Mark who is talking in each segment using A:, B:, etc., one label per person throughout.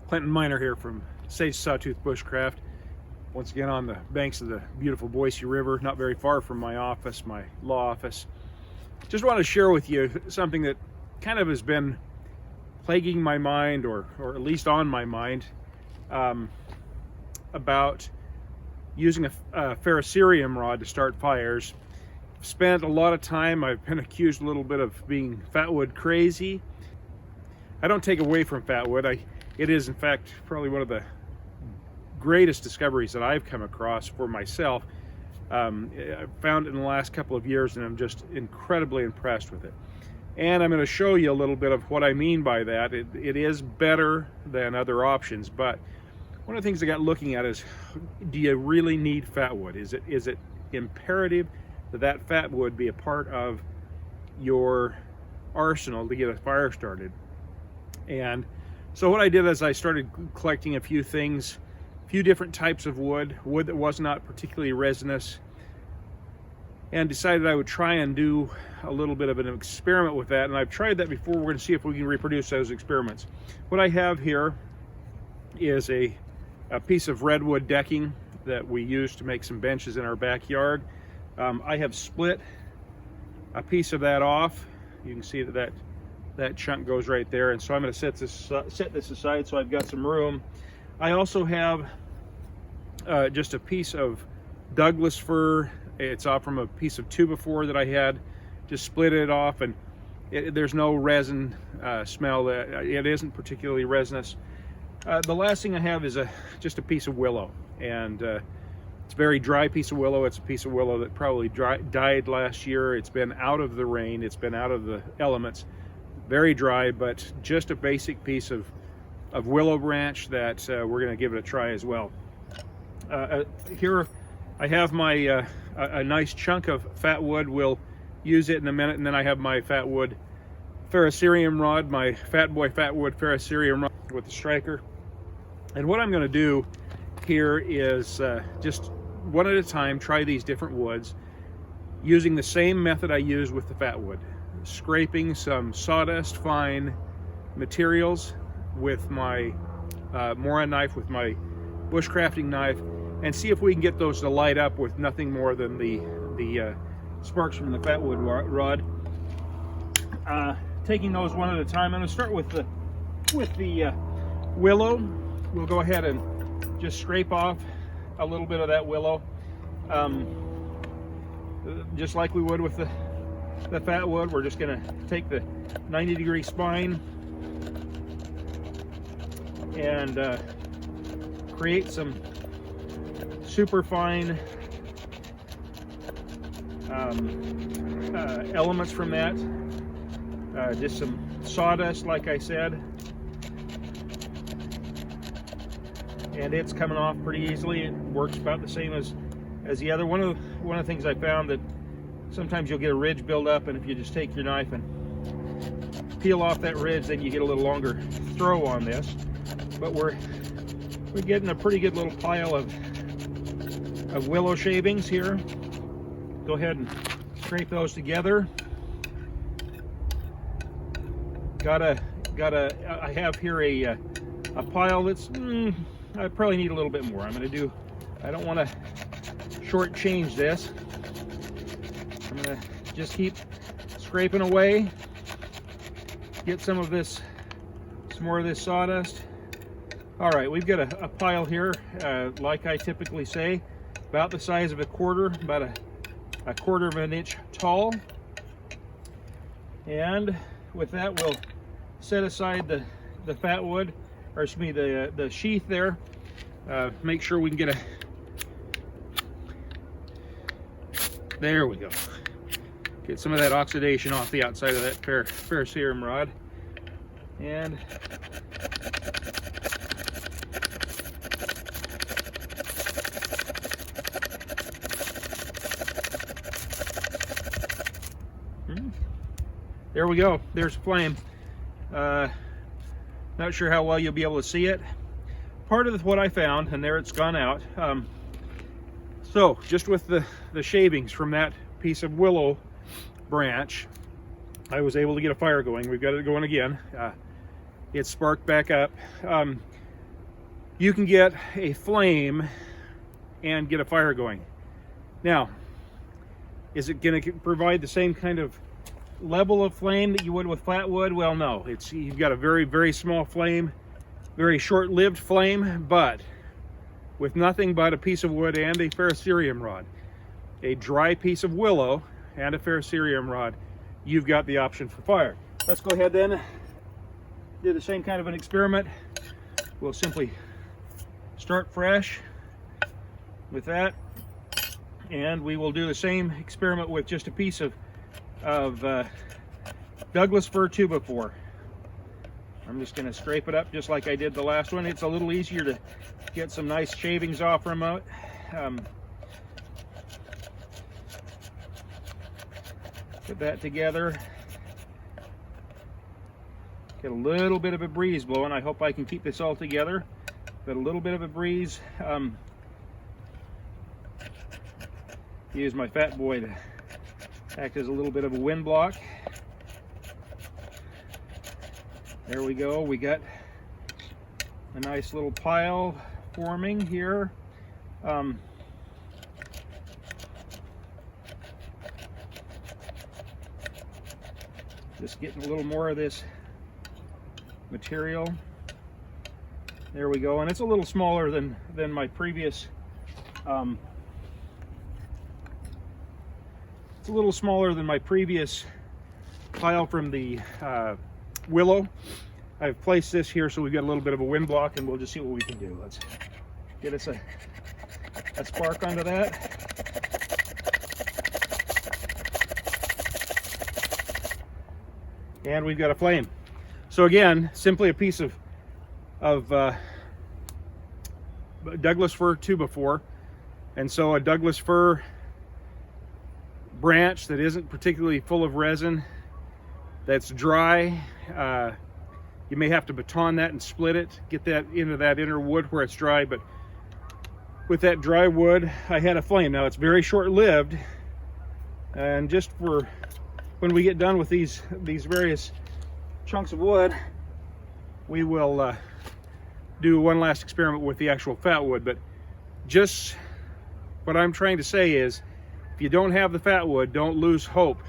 A: Clinton Miner here from Sawtooth Bushcraft. Once again on the banks of the beautiful Boise River, not very far from my office, my law office. Just want to share with you something that kind of has been plaguing my mind, or at least on my mind, about using a ferrocerium rod to start fires. I've spent a lot of time, I've been accused a little bit of being Fatwood crazy. I don't take away from Fatwood. It is in fact probably one of the greatest discoveries that I've come across for myself. I've found it in the last couple of years, and I'm just incredibly impressed with it. And I'm going to show you a little bit of what I mean by that. It is better than other options, but one of the things I got looking at is, do you really need Fatwood? Is it imperative that Fatwood be a part of your arsenal to get a fire started? And so what I did is I started collecting a few things, a few different types of wood that was not particularly resinous, and decided I would try and do a little bit of an experiment with that. And I've tried that before. We're going to see if we can reproduce those experiments. What I have here is a piece of redwood decking that we use to make some benches in our backyard. I have split a piece of that off. You can see that chunk goes right there, and so I'm going to set this aside so I've got some room. I also have just a piece of Douglas fir. It's off from a piece of 2x4 that I had. Just split it off, and there's no resin smell. It isn't particularly resinous. The last thing I have is just a piece of willow, and it's a very dry piece of willow. It's a piece of willow that probably died last year. It's been out of the rain. It's been out of the elements. Very dry, but just a basic piece of willow branch that we're going to give it a try as well. Here I have my a nice chunk of Fatwood. We'll use it in a minute, and then I have my Fatwood ferrocerium rod, my Fat Boy Fatwood ferrocerium rod with the striker. And what I'm going to do here is just one at a time try these different woods using the same method I used with the Fatwood. Scraping some sawdust fine materials with my Mora knife, with my bushcrafting knife, and see if we can get those to light up with nothing more than the sparks from the Fatwood rod. Taking those one at a time, I'm going to start with the willow. We'll go ahead and just scrape off a little bit of that willow, just like we would with the Fatwood. We're just going to take the 90-degree spine and create some super fine elements from that. Just some sawdust, like I said, and it's coming off pretty easily. It works about the same as the other. One of the things I found, that sometimes you'll get a ridge build up, and if you just take your knife and peel off that ridge, then you get a little longer throw on this. But we're getting a pretty good little pile of willow shavings here. Go ahead and scrape those together. I have here a pile that's I probably need a little bit more. I don't want to shortchange this. I'm gonna just keep scraping away, get some more of this sawdust. All right, we've got a pile here, like I typically say, about the size of a quarter, about a quarter of an inch tall. And with that, we'll set aside the Fatwood, or excuse me, the sheath there. Make sure we can get there we go. Get some of that oxidation off the outside of that ferrocerium rod. And there we go. There's a flame. Not sure how well you'll be able to see it. Part of what I found, and there it's gone out. So just with the shavings from that piece of willow branch, I was able to get a fire going. We've got it going again. It sparked back up. you can get a flame and get a fire going. Now, is it going to provide the same kind of level of flame that you would with flatwood? Well, no. You've got a very, very small flame, very short-lived flame, but with nothing but a piece of wood and a ferrocerium rod, a dry piece of willow and a ferrocerium rod, you've got the option for fire. Let's go ahead then, do the same kind of an experiment. We'll simply start fresh with that, and we will do the same experiment with just a piece of Douglas fir 2x4. I'm just going to scrape it up just like I did the last one. It's a little easier to get some nice shavings off from it. Put that together. Get a little bit of a breeze blowing. I hope I can keep this all together. But a little bit of a breeze. Use my fat boy to act as a little bit of a wind block. There we go. We got a nice little pile forming here. Just getting a little more of this material. There we go, and it's a little smaller than my previous. It's a little smaller than my previous pile from the willow. I've placed this here so we've got a little bit of a wind block, and we'll just see what we can do. Let's get us a spark onto that. And we've got a flame. So again, simply a piece of Douglas fir 2x4, and so a Douglas fir branch that isn't particularly full of resin, that's dry. You may have to baton that and split it, get that into that inner wood where it's dry, but with that dry wood, I had a flame. Now it's very short-lived, and just for when we get done with these various chunks of wood, we will do one last experiment with the actual fat wood. But just what I'm trying to say is, if you don't have the fat wood, don't lose hope.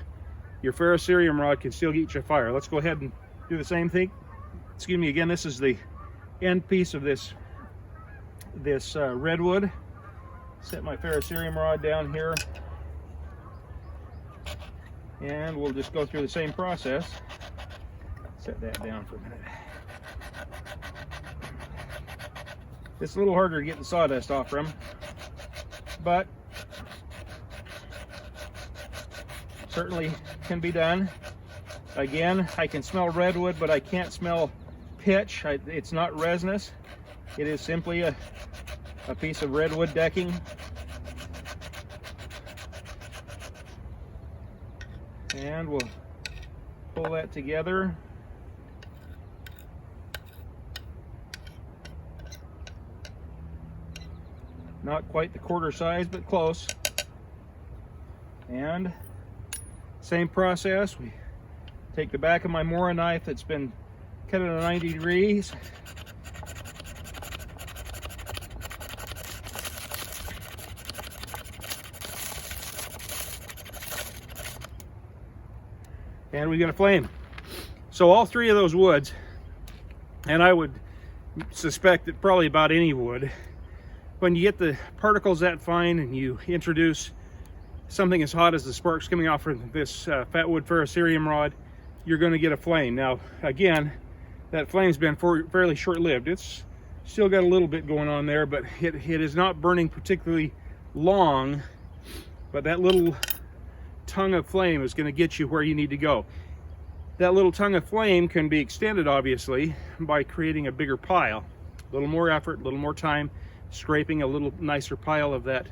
A: Your ferrocerium rod can still get you a fire. Let's go ahead and do the same thing. Excuse me, again, this is the end piece of this redwood. Set my ferrocerium rod down here, and we'll just go through the same process. Set that down for a minute. It's a little harder to get the sawdust off from, but certainly can be done. Again, I can smell redwood, but I can't smell pitch. It's not resinous. It is simply a piece of redwood decking. And we'll pull that together. Not quite the quarter size, but close. And same process. We take the back of my Mora knife that's been cut at 90 degrees. And we got a flame. So all three of those woods, and I would suspect that probably about any wood, when you get the particles that fine and you introduce something as hot as the sparks coming off from this Fatwood ferrocerium rod, you're going to get a flame. Now again, that flame's been fairly short-lived. It's still got a little bit going on there, but it is not burning particularly long, but that little tongue of flame is going to get you where you need to go. That little tongue of flame can be extended, obviously, by creating a bigger pile. A little more effort, a little more time, scraping a little nicer pile of that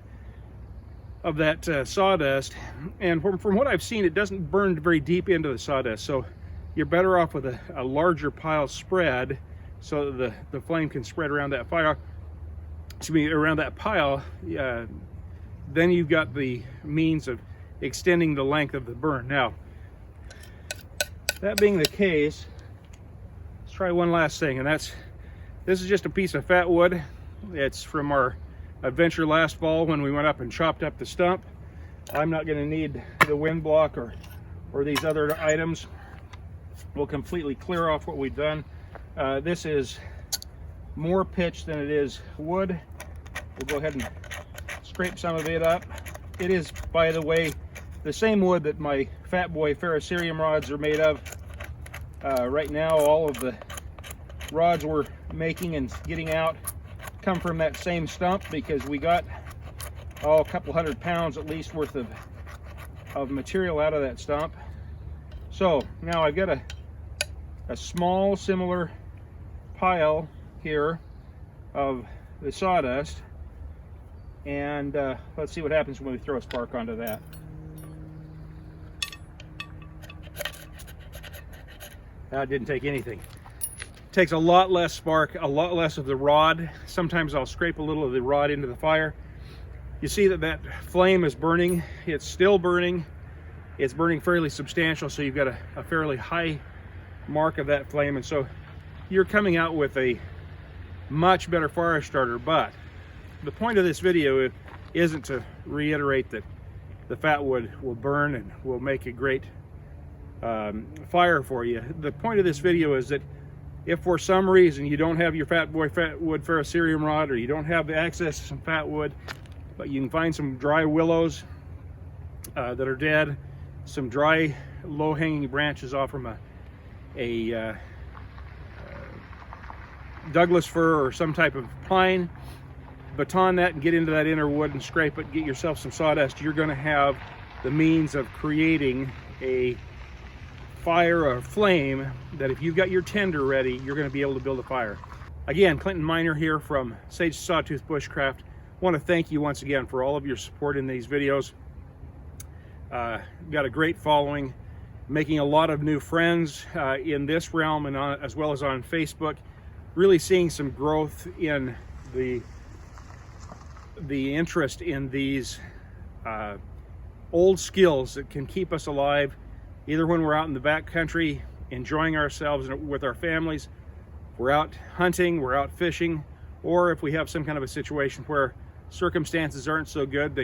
A: sawdust. And from what I've seen, it doesn't burn very deep into the sawdust, so you're better off with a larger pile spread, so that the flame can spread around that fire. Excuse me, around that pile. Then you've got the means of extending the length of the burn. Now, that being the case, let's try one last thing, and that's This is just a piece of Fatwood. It's from our adventure last fall when we went up and chopped up the stump. I'm not going to need the wind block or these other items. We'll completely clear off what we've done. This is more pitch than it is wood. We'll go ahead and scrape some of it up. It is, by the way, the same wood that my Fat Boy ferrocerium rods are made of. Right now, all of the rods we're making and getting out come from that same stump, because we got a couple 100 pounds at least worth of material out of that stump. So now I've got a small similar pile here of the sawdust, and let's see what happens when we throw a spark onto that. That didn't take anything. Takes a lot less spark, a lot less of the rod. Sometimes I'll scrape a little of the rod into the fire. You see that flame is burning. It's still burning. It's burning fairly substantial, so you've got a fairly high mark of that flame, and so you're coming out with a much better fire starter. But the point of this video isn't to reiterate that the Fatwood will burn and will make a great fire for you. The point of this video is that if for some reason you don't have your Fatwood ferrocerium rod, or you don't have access to some Fatwood, but you can find some dry willows that are dead, some dry low-hanging branches off from a Douglas fir or some type of pine, baton that and get into that inner wood and scrape it, get yourself some sawdust. You're going to have the means of creating a fire or flame that, if you've got your tinder ready, you're going to be able to build a fire. Again, Clinton Miner here from Sawtooth Bushcraft. I want to thank you once again for all of your support in these videos. Got a great following, making a lot of new friends in this realm, and as well as on Facebook. Really seeing some growth in the interest in these old skills that can keep us alive, either when we're out in the backcountry enjoying ourselves with our families, we're out hunting, we're out fishing, or if we have some kind of a situation where circumstances aren't so good,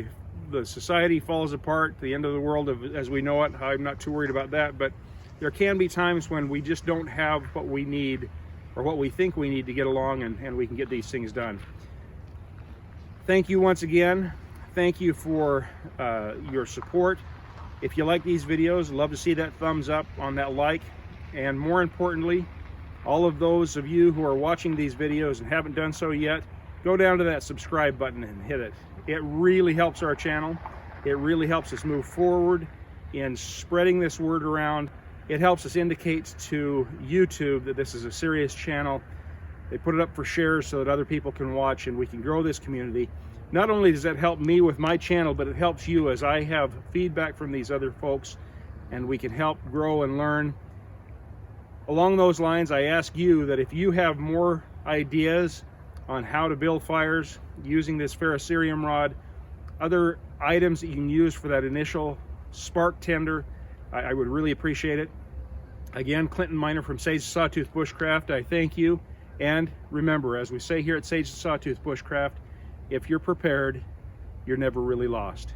A: the society falls apart, the end of the world as we know it. I'm not too worried about that, but there can be times when we just don't have what we need or what we think we need to get along, and we can get these things done. Thank you once again. Thank you for your support. If you like these videos, I'd love to see that thumbs up on that like, and more importantly, all of those of you who are watching these videos and haven't done so yet, go down to that subscribe button and hit it. It really helps our channel. It really helps us move forward in spreading this word around. It helps us indicate to YouTube that this is a serious channel. They put it up for shares so that other people can watch and we can grow this community. Not only does that help me with my channel, but it helps you as I have feedback from these other folks, and we can help grow and learn. Along those lines, I ask you that if you have more ideas on how to build fires using this ferrocerium rod, other items that you can use for that initial spark tinder, I would really appreciate it. Again, Clinton Miner from Sawtooth Bushcraft, I thank you. And remember, as we say here at Sawtooth Bushcraft, if you're prepared, you're never really lost.